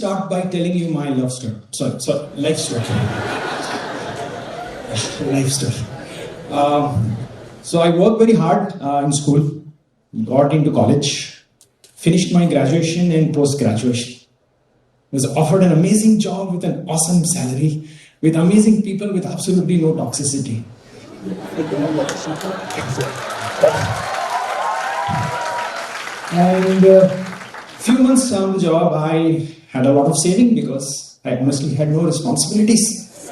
start by telling you my love story. Sorry, life story. Life story. So I worked very hard in school, got into college, finished my graduation and post-graduation. Was offered an amazing job with an awesome salary, with amazing people, with absolutely no toxicity. And few months down the job, I had a lot of saving because I honestly had no responsibilities.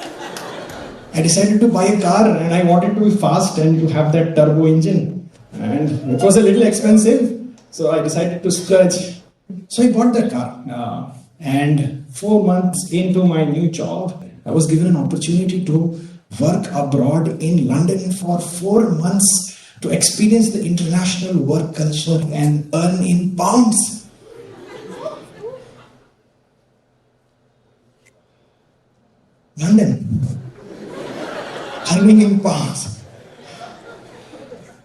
I decided to buy a car and I wanted to be fast and to have that turbo engine. And it was a little expensive, so I decided to splurge. So I bought that car. And 4 months into my new job, I was given an opportunity to work abroad in London for 4 months to experience the international work culture and earn in pounds. London. Earning in pounds.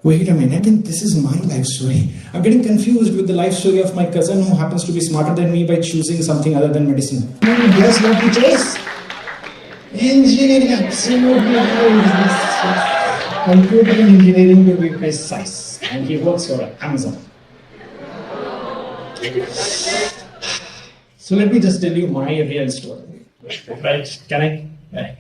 Wait a minute, this is my life story. I'm getting confused with the life story of my cousin who happens to be smarter than me by choosing something other than medicine. Guess what he chose? Engineering, absolutely. Computer engineering to be precise. And he works for Amazon. So let me just tell you my real story. Right? Can I? Right.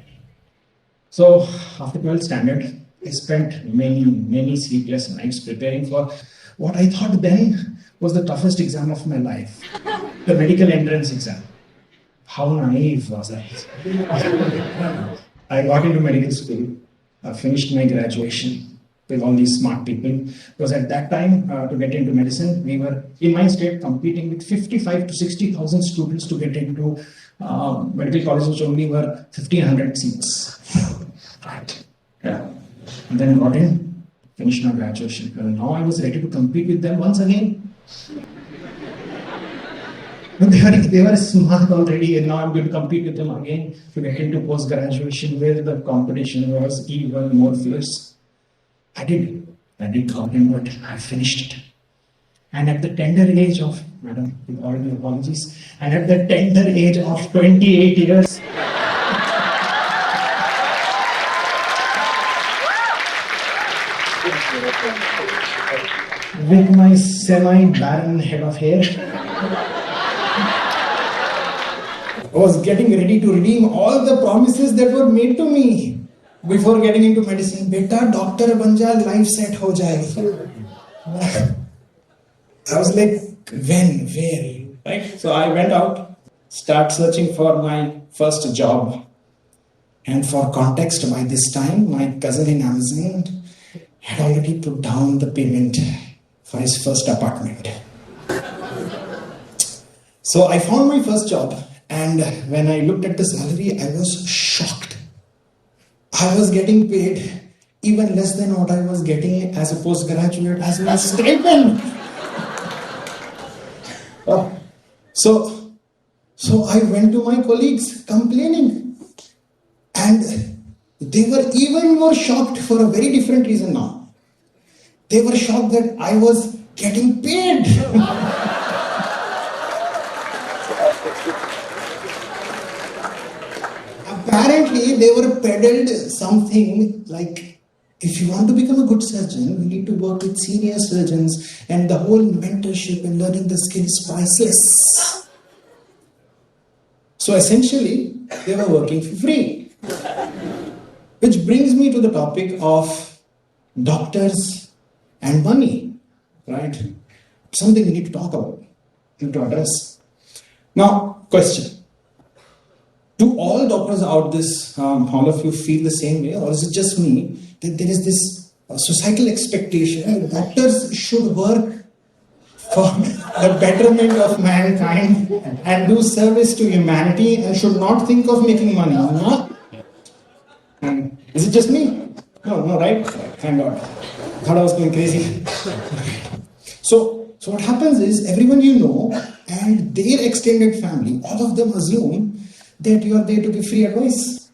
So after 12th standard, I spent many sleepless nights preparing for what I thought then was the toughest exam of my life, the medical entrance exam. How naive was I? I got into medical school, finished my graduation with all these smart people, because at that time, to get into medicine, we were, in my state, competing with 55 to 60,000 students to get into medical colleges, which only were 1,500 seats. Right. Yeah. And then got in, finished my graduation. And now I was ready to compete with them once again. But they were smart already, and now I'm going to compete with them again to get into post-graduation where the competition was even more fierce. I did got in, but I finished it. And at the tender age of, madam, with all my apologies, and at the tender age of 28 years, with my semi-barren head of hair, I was getting ready to redeem all the promises that were made to me before getting into medicine. Beta, doctor ban ja, life set ho jayega. I was like, when, where, right? So I went out, start searching for my first job. And for context, by this time, my cousin in Amazon had already put down the payment for his first apartment. So I found my first job, and when I looked at the salary, I was shocked. I was getting paid even less than what I was getting as a postgraduate as my stipend. So I went to my colleagues complaining, and they were even more shocked for a very different reason now. They were shocked that I was getting paid. Apparently, they were peddled something like, if you want to become a good surgeon, you need to work with senior surgeons, and the whole mentorship and learning the skill is priceless. So essentially, they were working for free. Which brings me to the topic of doctors and money, right? Something we need to talk about, need to address. Now, question. Do all doctors out this, all of you feel the same way, or is it just me, that there is this societal expectation that doctors should work for the betterment of mankind and do service to humanity and should not think of making money? No? Is it just me? No, right? Thank God. Thought I was going crazy. So what happens is, everyone you know and their extended family, all of them assume that you are there to give free advice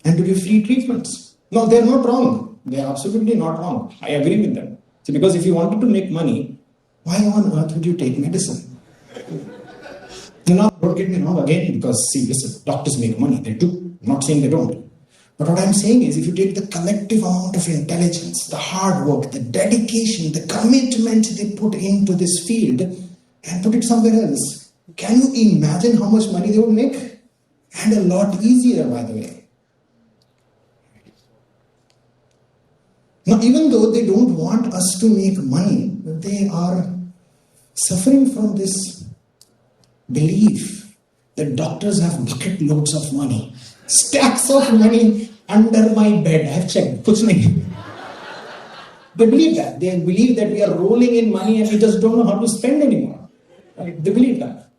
and to give free treatments. No, they're not wrong. They're absolutely not wrong. I agree with them. So because if you wanted to make money, why on earth would you take medicine? Now, don't get me wrong again, because see, listen, doctors make money, they do. I'm not saying they don't. But what I'm saying is, if you take the collective amount of intelligence, the hard work, the dedication, the commitment they put into this field and put it somewhere else, can you imagine how much money they would make? And a lot easier, by the way. Now, even though they don't want us to make money, they are suffering from this belief that doctors have bucket loads of money, stacks of money under my bed. I have checked. Kuch nahi. They believe that. They believe that we are rolling in money and we just don't know how to spend anymore. Right? They believe that.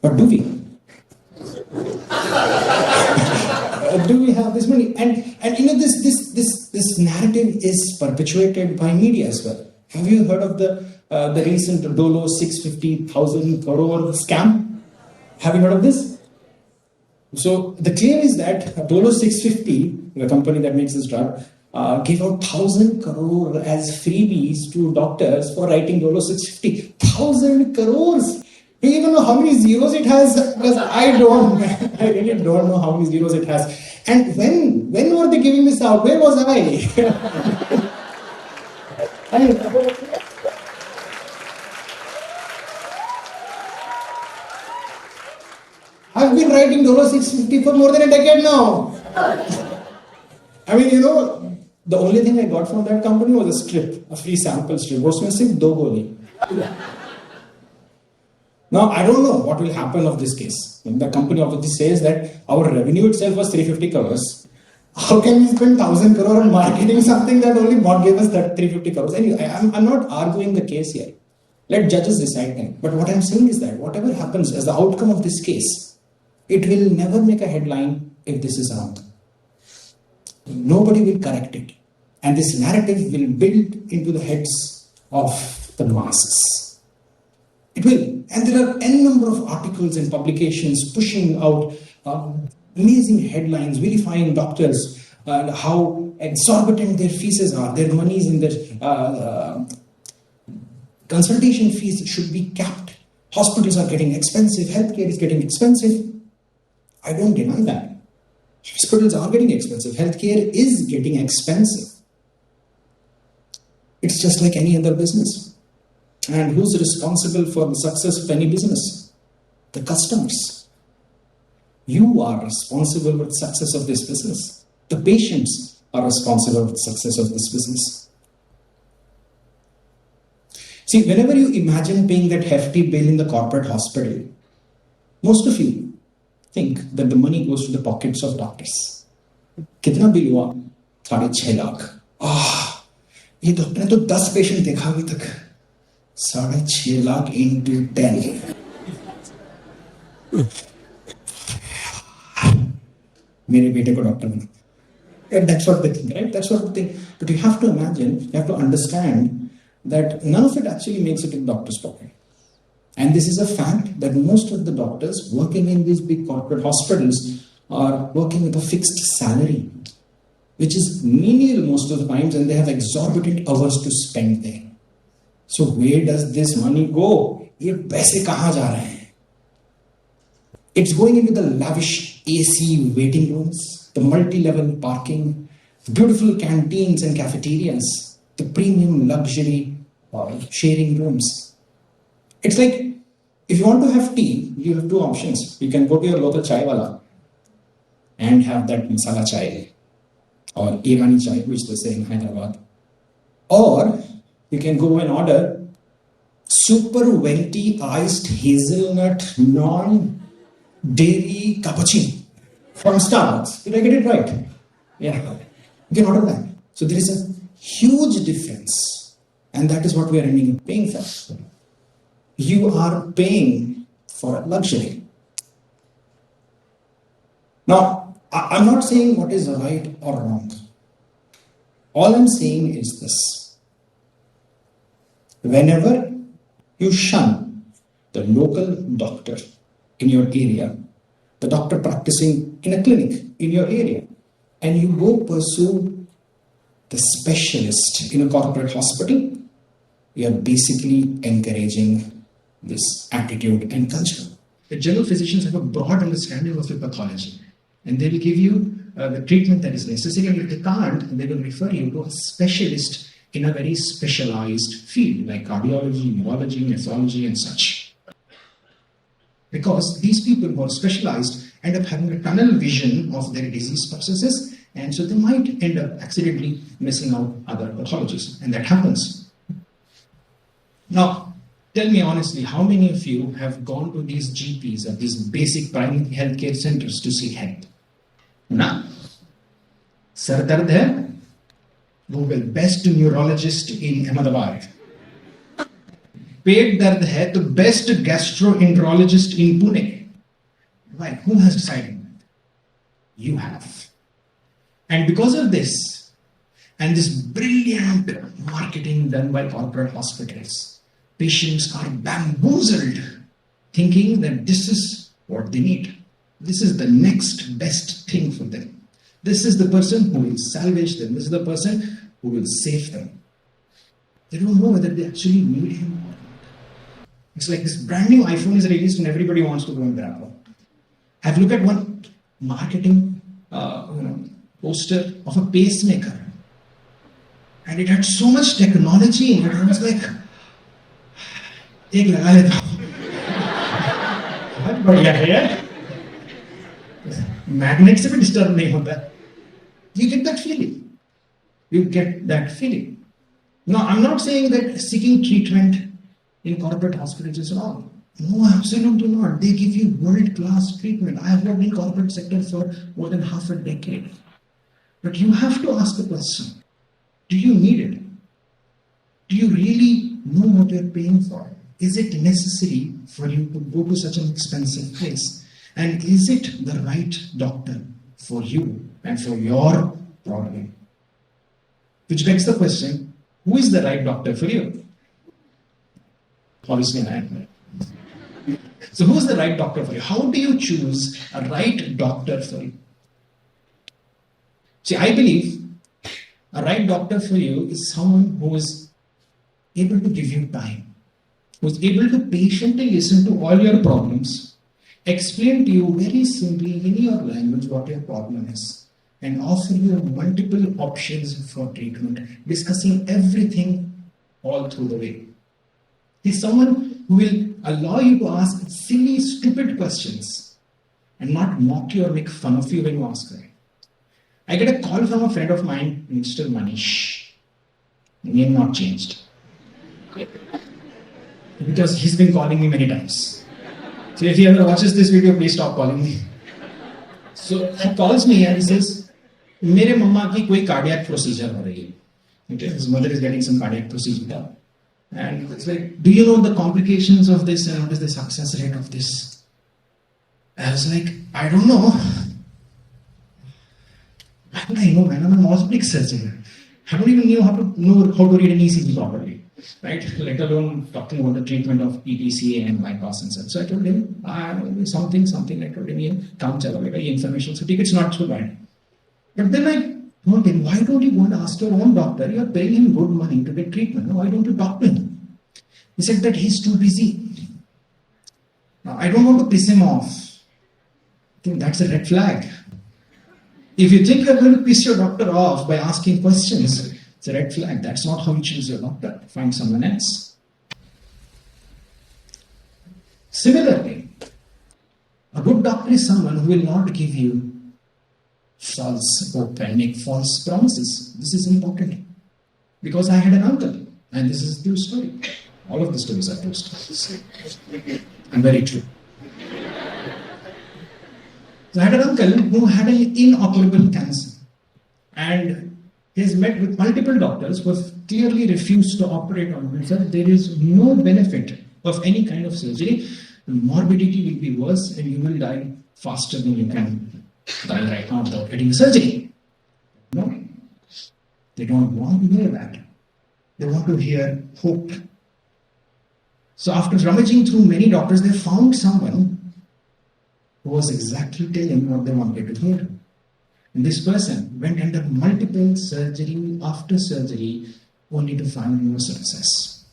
But do we? Do we have this money? And you know, this narrative is perpetuated by media as well. Have you heard of the recent Dolo 650,000 crore scam? Have you heard of this? So the claim is that Dolo 650, the company that makes this drug, gave out 1,000 crore as freebies to doctors for writing Dolo 650. 1,000 crores! Do you even know how many zeros it has? Because I really don't know how many zeros it has. And when were they giving this out? Where was I? I've been writing Dolo 650 for more than a decade now. I mean, you know, the only thing I got from that company was a strip, a free sample strip. Was missing do goli. Now, I don't know what will happen of this case. The company obviously says that our revenue itself was 350 crores. How can we spend 1,000 crore on marketing something that only God gave us that 350 crores? Anyway, I'm not arguing the case here. Let judges decide them. But what I'm saying is that whatever happens as the outcome of this case, it will never make a headline if this is wrong. Nobody will correct it. And this narrative will build into the heads of the masses. It will. And there are n number of articles and publications pushing out amazing headlines, vilifying doctors, how exorbitant their fees are, their monies in their consultation fees should be capped. Hospitals are getting expensive, healthcare is getting expensive. I don't deny that. Hospitals are getting expensive, healthcare is getting expensive. It's just like any other business. And who's responsible for the success of any business? The customers. You are responsible for the success of this business. The patients are responsible for the success of this business. See, whenever you imagine paying that hefty bill in the corporate hospital, most of you think that the money goes to the pockets of doctors. Kitna bill hua? 6.5 lakh. ये doctor ने तो 10 patient देखा अभी तक. 6.5 lakh into 10. मेरे बेटे को doctor बना. And that's what they think, right? That's what they think. But you have to imagine, you have to understand that none of it actually makes it in the doctor's pocket. And this is a fact that most of the doctors working in these big corporate hospitals are working with a fixed salary, which is menial most of the times, and they have exorbitant hours to spend there. So where does this money go? ये पैसे कहाँ जा रहे हैं? It's going into the lavish AC waiting rooms, the multi-level parking, beautiful canteens and cafeterias, the premium luxury sharing rooms. It's like, if you want to have tea, you have two options. You can go to your local chai wala and have that masala chai or Irani chai, which they say in Hyderabad. Or you can go and order super venti iced hazelnut non-dairy cappuccino from Starbucks. Did I get it right? Yeah. You can order that. So there is a huge difference. And that is what we are ending up paying for. You are paying for a luxury. Now, I'm not saying what is right or wrong. All I'm saying is this. Whenever you shun the local doctor in your area, the doctor practicing in a clinic in your area, and you go pursue the specialist in a corporate hospital, you're basically encouraging this attitude and culture. The general physicians have a broad understanding of your pathology, and they will give you the treatment that is necessary, and if they can't, they will refer you to a specialist in a very specialized field like cardiology, neurology, nephrology, and such. Because these people who are specialized end up having a tunnel vision of their disease processes, and so they might end up accidentally missing out other pathologies, and that happens. Now, tell me honestly, how many of you have gone to these GPs or these basic primary healthcare centers to seek help? Na? Sar dard hai? Google best neurologist in Ahmedabad. Pet dard hai to best gastroenterologist in Pune. Why? Who has decided that? You have. And because of this, and this brilliant marketing done by corporate hospitals, patients are bamboozled thinking that this is what they need. This is the next best thing for them. This is the person who will salvage them. This is the person who will save them. They don't know whether they actually need him or not. It's like this brand new iPhone is released and everybody wants to go and grab one. I've looked at one marketing poster of a pacemaker, and it had so much technology in it. I was like, एक लगा लेता हूँ, बहुत बढ़िया है यार. Magnet से भी disturb नहीं होता. You get that feeling. You get that feeling. Now, I'm not saying that seeking treatment in corporate hospitals is wrong. No, absolutely not. They give you world-class treatment. I have worked in corporate sector for more than half a decade. But you have to ask the question, do you need it? Do you really know what you're paying for? Is it necessary for you to go to such an expensive place? And is it the right doctor for you and for your problem? Which begs the question, who is the right doctor for you? Obviously, I am. So who is the right doctor for you? How do you choose a right doctor for you? See, I believe a right doctor for you is someone who is able to give you time, who is able to patiently listen to all your problems, explain to you very simply in your language what your problem is, and offer you multiple options for treatment, discussing everything all through the way. He's someone who will allow you to ask silly, stupid questions and not mock you or make fun of you when you ask her. I get a call from a friend of mine, Mr. Manish. Name not changed. Because he's been calling me many times. So if he ever watches this video, please stop calling me. So he calls me and he says, मेरे मम्मा की कोई cardiac procedure हो रही है. Okay, his mother is getting some cardiac procedure done. And it's like, do you know the complications of this and what is the success rate of this? I was like, I don't know. How would I know, man? I'm an orthopedic surgeon. I don't even know how to read an ECG properly, right? Let alone talking about the treatment of PTCA and bypass and such. So I told him, something. I told him, yeah, come chalo beta, information. So ticket's not so bad. But then I told him, why don't you go and ask your own doctor? You're paying him good money to get treatment. Why don't you talk to him? He said that he's too busy. Now, I don't want to piss him off. I think that's a red flag. If you think you're going to piss your doctor off by asking questions, it's a red flag. That's not how you choose your doctor. Find someone else. Similarly, a good doctor is someone who will not give you false hope and make false promises. This is important. Because I had an uncle, and this is a true story. All of the stories are true stories. And very true. So I had an uncle who had an inoperable cancer. And he has met with multiple doctors who have clearly refused to operate on him and said there is no benefit of any kind of surgery. The morbidity will be worse and you will die faster than you can die right now without getting surgery. No. They don't want to hear that. They want to hear hope. So after rummaging through many doctors, they found someone who was exactly telling what they wanted to hear. And this person went under multiple surgery after surgery only to find no success.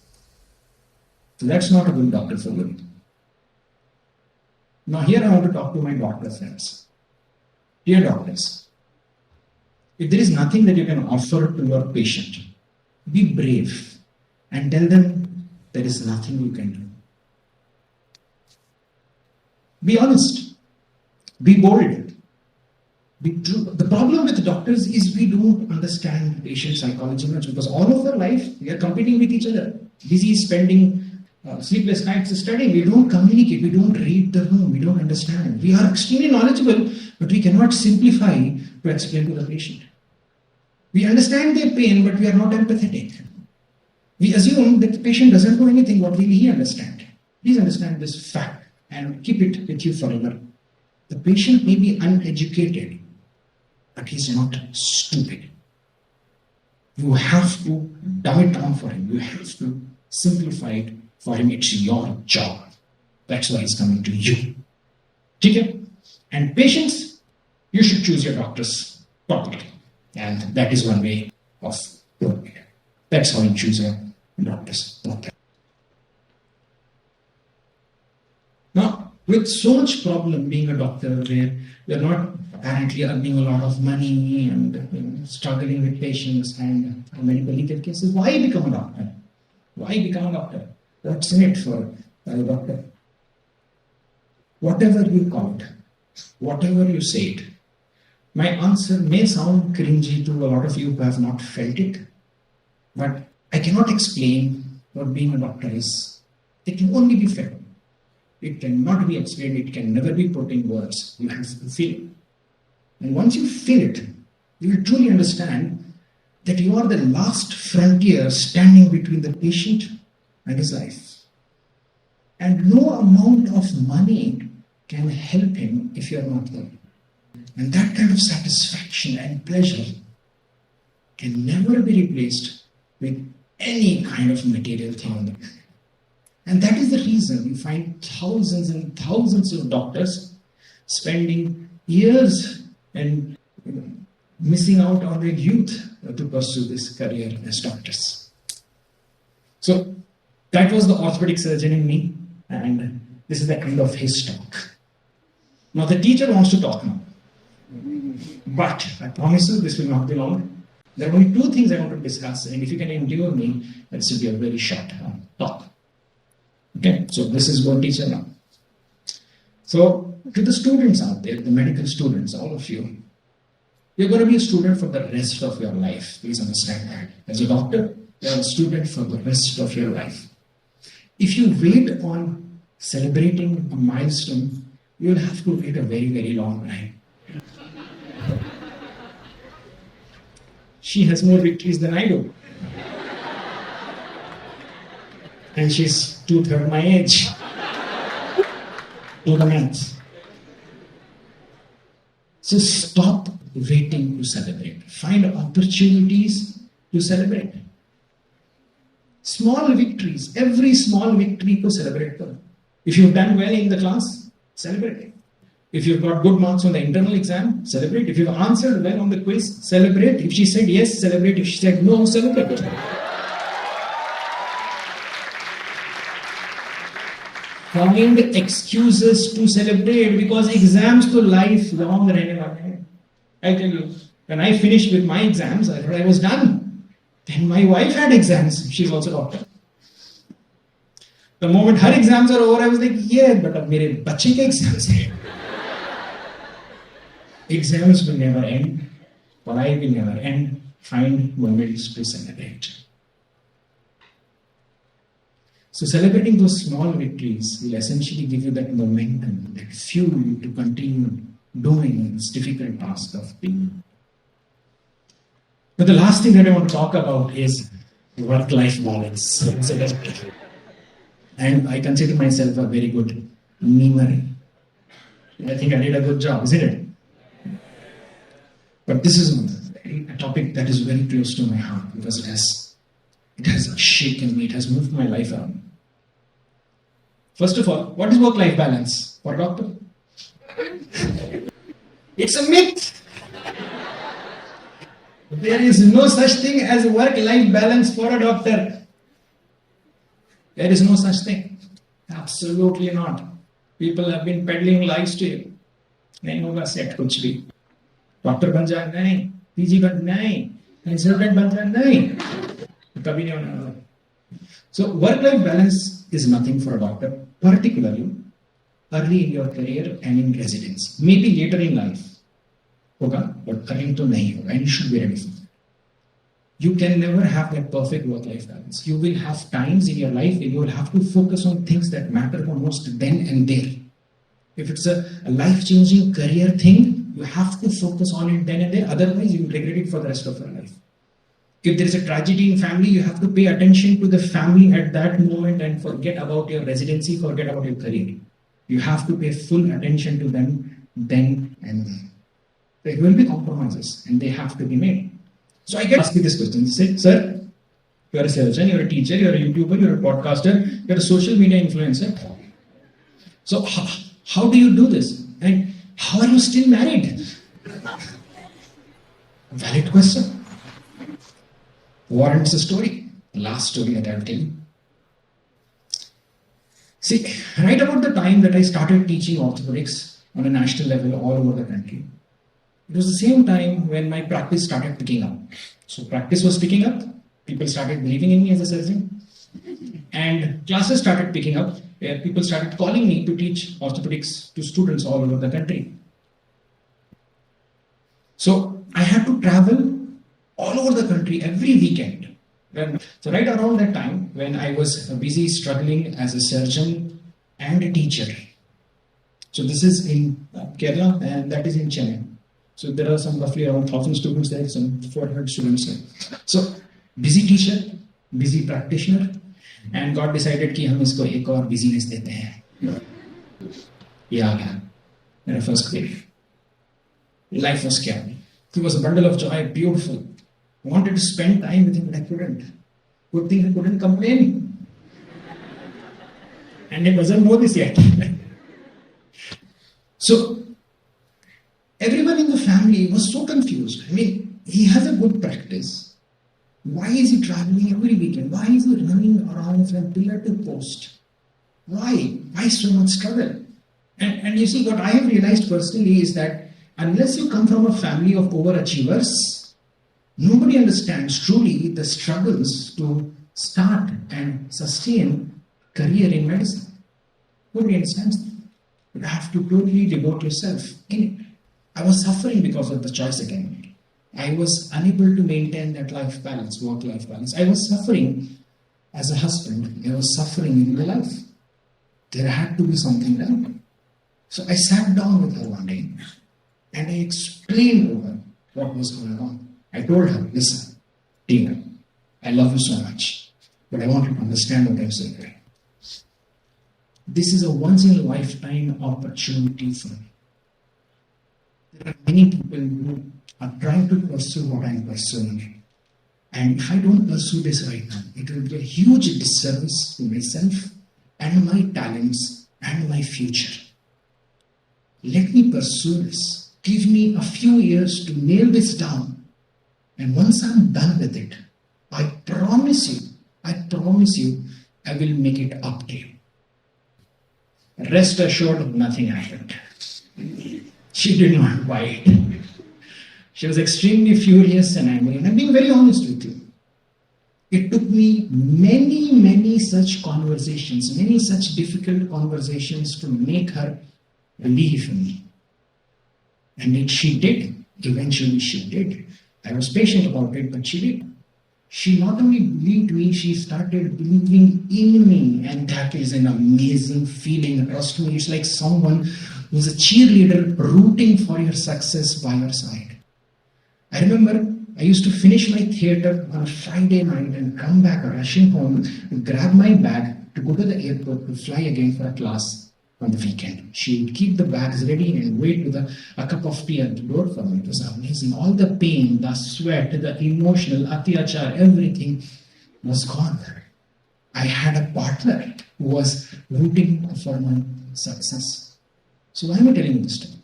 So that's not a good doctor for you. Now here I want to talk to my doctor friends. Dear doctors, if there is nothing that you can offer to your patient, be brave and tell them there is nothing you can do. Be honest. Be bold. Be true. The problem with doctors is we don't understand patient psychology much, because all of our life we are competing with each other. Busy spending sleepless nights studying. We don't communicate. We don't read the room. We don't understand. We are extremely knowledgeable, but we cannot simplify to explain to the patient. We understand their pain, but we are not empathetic. We assume that the patient doesn't know anything. What will he understand? Please understand this fact and keep it with you forever. The patient may be uneducated, but he's not stupid. You have to dumb it down for him. You have to simplify it for him. It's your job. That's why he's coming to you. Okay? And patients, you should choose your doctors properly. And that is one way of doing it. That's how you choose your doctors properly. Now, with so much problem being a doctor where you're not apparently earning a lot of money and struggling with patients and medical legal cases, why become a doctor? Why become a doctor? What's in it for a doctor? Whatever you call it, whatever you say it, my answer may sound cringy to a lot of you who have not felt it, but I cannot explain what being a doctor is. It can only be felt. It cannot be explained. It can never be put in words. You have to feel it. And once you feel it, you will truly understand that you are the last frontier standing between the patient and his life. And no amount of money can help him if you are not there. And that kind of satisfaction and pleasure can never be replaced with any kind of material thing on the planet. And that is the reason you find thousands and thousands of doctors spending years and missing out on their youth to pursue this career as doctors. So that was the orthopedic surgeon in me, and this is the end of his talk. Now the teacher wants to talk now. But I promise you this will not be long. There are only two things I want to discuss, and if you can endure me, this will be a very short talk. Okay, so this is one teacher now. So to the students out there, the medical students, all of you, you're going to be a student for the rest of your life. Please understand that. As a doctor, you're a student for the rest of your life. If you wait on celebrating a milestone, you'll have to wait a very, very long time. She has more victories than I do. And she's 2/3 my age. Do the maths. So stop waiting to celebrate. Find opportunities to celebrate. Small victories. Every small victory to celebrate. If you've done well in the class, celebrate. If you've got good marks on the internal exam, celebrate. If you've answered well on the quiz, celebrate. If she said yes, celebrate. If she said no, celebrate. Find excuses to celebrate, because exams to lifelong rehne wale hain. I tell you, when I finished with my exams, I thought I was done. Then my wife had exams. She's also a doctor. The moment her exams are over, I was like, yeah, but ab mere bachche ke exams hain. Exams will never end. Life will never end. Find moments to celebrate. So celebrating those small victories will essentially give you that momentum, that fuel to continue doing this difficult task of being. But the last thing that I want to talk about is work-life balance. And I consider myself a very good memer. I think I did a good job, isn't it? But this is a topic that is very close to my heart, because it has shaken me, it has moved my life around. First of all, what is work-life balance for a doctor? It's a myth. There is no such thing as work-life balance for a doctor. There is no such thing. Absolutely not. People have been peddling lies to you. नहीं होगा set कुछ भी. Doctor बन जाए नहीं, PG बन नहीं, consultant बन जाए नहीं, कभी नहीं होने वाला. So work-life balance is nothing for a doctor, particularly early in your career and in residence. Maybe later in life होगा, but early तो नहीं होगा, and you should be ready for that. You can never have that perfect work-life balance. You will have times in your life where you will have to focus on things that matter the most then and there. If it's a life-changing career thing, you have to focus on it then and there. Otherwise, you will regret it for the rest of your life. If there is a tragedy in family, you have to pay attention to the family at that moment and forget about your residency, forget about your career. You have to pay full attention to them then and there. There will be compromises and they have to be made. So I get asked me this question. They say, sir, you're a surgeon, you're a teacher, you're a YouTuber, you're a podcaster, you're a social media influencer. So how do you do this? And how are you still married? Valid question. Warrants a story. The last story that I'll tell you. See, right about the time that I started teaching orthopedics on a national level all over the country, it was the same time when my practice started picking up. So practice was picking up, people started believing in me as a surgeon, and classes started picking up, where people started calling me to teach orthopedics to students all over the country. So I had to travel all over the country every weekend. So right around that time, when I was busy struggling as a surgeon and a teacher. So this is in Kerala and that is in Chennai. So there are some roughly around 1,000 students there, some 400 students there. So busy teacher, busy practitioner, and God decided कि हम इसको एक और busyness देते हैं. ये आ गया मेरा first grade. Life was scary. It was a bundle of joy, beautiful. I wanted to spend time with him, but I couldn't. Good thing I couldn't complain. And it doesn't know this yet. So everyone in the family was so confused. I mean, he has a good practice. Why is he traveling every weekend? Why is he running around from pillar to post? Why? Why so much struggle? And you see, what I have realized personally is that unless you come from a family of overachievers, nobody understands truly the struggles to start and sustain career in medicine. Nobody understands that. You have to totally devote yourself in it. I was suffering because of the choice again. I was unable to maintain that life balance, work-life balance. I was suffering as a husband. I was suffering in my life. There had to be something done. So I sat down with her one day and I explained to her what was going on. I told her, listen, Tina, I love you so much, but I want you to understand what I'm saying. This is a once-in-a-lifetime opportunity for me. There are many people who are trying to pursue what I'm pursuing. And if I don't pursue this right now, it will be a huge disservice to myself and my talents and my future. Let me pursue this. Give me a few years to nail this down. And once I'm done with it, I promise you, I will make it up to you. Rest assured, nothing happened. She did not buy it. She was extremely furious and angry. And I'm being very honest with you. It took me many such conversations, many such difficult conversations to make her believe in me. And she did. Eventually she did. I was patient about it, but she did. She not only believed me, she started believing in me. And that is an amazing feeling. Trust me, it's like someone who's a cheerleader rooting for your success by your side. I remember I used to finish my theatre on a Friday night and come back rushing home, grab my bag to go to the airport to fly again for a class on the weekend. She would keep the bags ready and wait with a cup of tea at the door for me. It was amazing. All the pain, the sweat, the emotional, atyachar, everything was gone. I had a partner who was rooting for my success. So why am I telling you this story?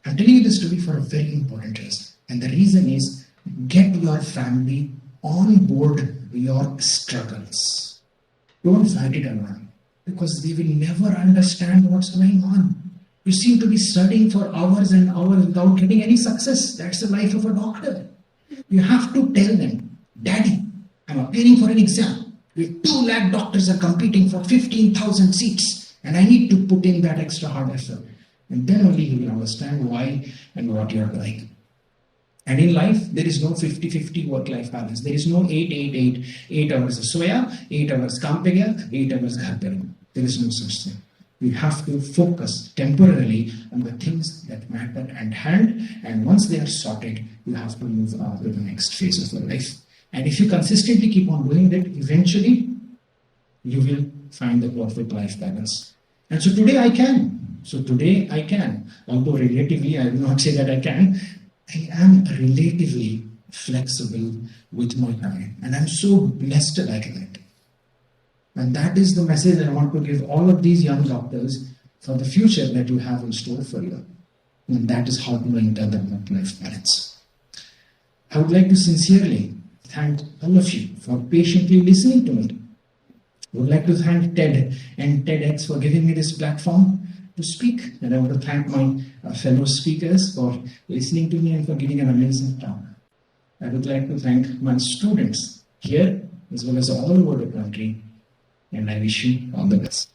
I'm telling you this story for a very important reason. And the reason is, get your family on board your struggles. Don't fight it alone, because they will never understand what's going on. You seem to be studying for hours and hours without getting any success. That's the life of a doctor. You have to tell them, Daddy, I'm appearing for an exam. With 2 lakh doctors are competing for 15,000 seats, and I need to put in that extra hard effort. And then only he will understand why and what you're doing. And in life, there is no 50-50 work-life balance. There is no 8-8-8, 8 hours of soya, 8 hours काम पे गया, 8 hours घर पे रहो. There is no such thing. We have to focus temporarily on the things that matter at hand, and once they are sorted, you have to move on to the next phase of your life. And if you consistently keep on doing that, eventually you will find the perfect life balance. And so today I can. Although relatively, I will not say that I can. I am relatively flexible with my time, and I'm so blessed like that. And that is the message I want to give all of these young doctors for the future that you have in store for you. And that is how to enter the work-life balance. I would like to sincerely thank all of you for patiently listening to me. I would like to thank TED and TEDx for giving me this platform to speak. And I want to thank my fellow speakers for listening to me and for giving an amazing talk. I would like to thank my students here as well as all over the country. And I wish you all the best.